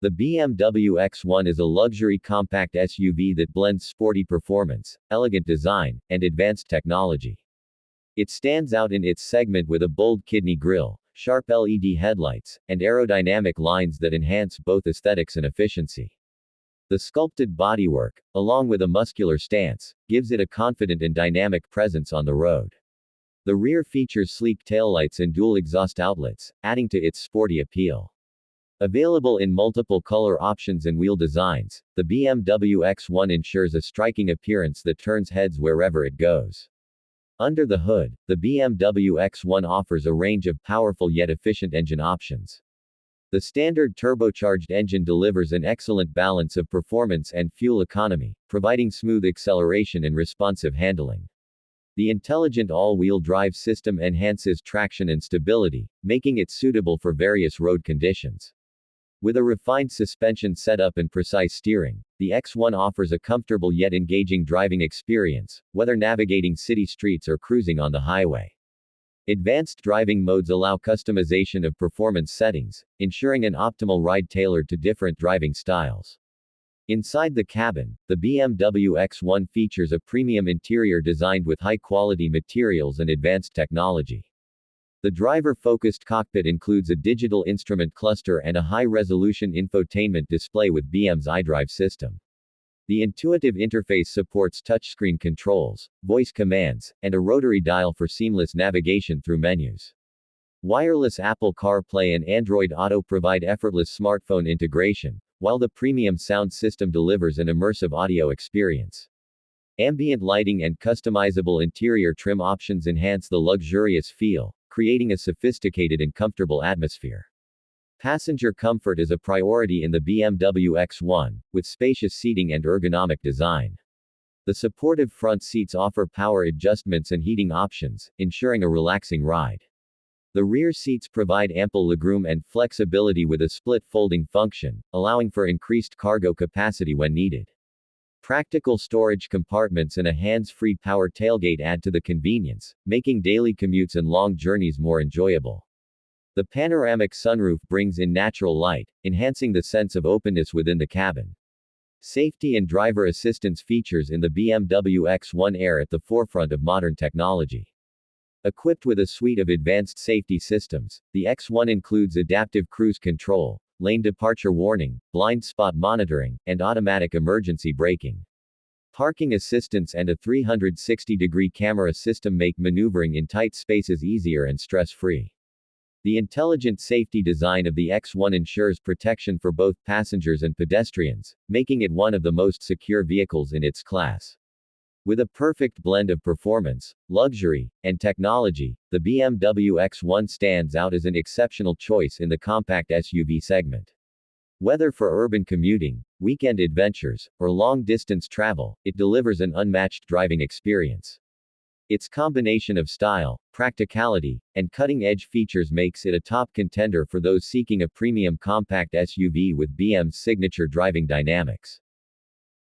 The BMW X1 is a luxury compact SUV that blends sporty performance, elegant design, and advanced technology. It stands out in its segment with a bold kidney grille, sharp LED headlights, and aerodynamic lines that enhance both aesthetics and efficiency. The sculpted bodywork, along with a muscular stance, gives it a confident and dynamic presence on the road. The rear features sleek taillights and dual exhaust outlets, adding to its sporty appeal. Available in multiple color options and wheel designs, the BMW X1 ensures a striking appearance that turns heads wherever it goes. Under the hood, the BMW X1 offers a range of powerful yet efficient engine options. The standard turbocharged engine delivers an excellent balance of performance and fuel economy, providing smooth acceleration and responsive handling. The intelligent all-wheel drive system enhances traction and stability, making it suitable for various road conditions. With a refined suspension setup and precise steering, the X1 offers a comfortable yet engaging driving experience, whether navigating city streets or cruising on the highway. Advanced driving modes allow customization of performance settings, ensuring an optimal ride tailored to different driving styles. Inside the cabin, the BMW X1 features a premium interior designed with high-quality materials and advanced technology. The driver-focused cockpit includes a digital instrument cluster and a high-resolution infotainment display with BMW's iDrive system. The intuitive interface supports touchscreen controls, voice commands, and a rotary dial for seamless navigation through menus. Wireless Apple CarPlay and Android Auto provide effortless smartphone integration, while the premium sound system delivers an immersive audio experience. Ambient lighting and customizable interior trim options enhance the luxurious feel, creating a sophisticated and comfortable atmosphere. Passenger comfort is a priority in the BMW X1, with spacious seating and ergonomic design. The supportive front seats offer power adjustments and heating options, ensuring a relaxing ride. The rear seats provide ample legroom and flexibility with a split folding function, allowing for increased cargo capacity when needed. Practical storage compartments and a hands-free power tailgate add to the convenience, making daily commutes and long journeys more enjoyable. The panoramic sunroof brings in natural light, enhancing the sense of openness within the cabin. Safety and driver assistance features in the BMW X1 are at the forefront of modern technology. Equipped with a suite of advanced safety systems, the X1 includes adaptive cruise control, lane departure warning, blind spot monitoring, and automatic emergency braking. Parking assistance and a 360-degree camera system make maneuvering in tight spaces easier and stress-free. The intelligent safety design of the X1 ensures protection for both passengers and pedestrians, making it one of the most secure vehicles in its class. With a perfect blend of performance, luxury, and technology, the BMW X1 stands out as an exceptional choice in the compact SUV segment. Whether for urban commuting, weekend adventures, or long-distance travel, it delivers an unmatched driving experience. Its combination of style, practicality, and cutting-edge features makes it a top contender for those seeking a premium compact SUV with BMW's signature driving dynamics.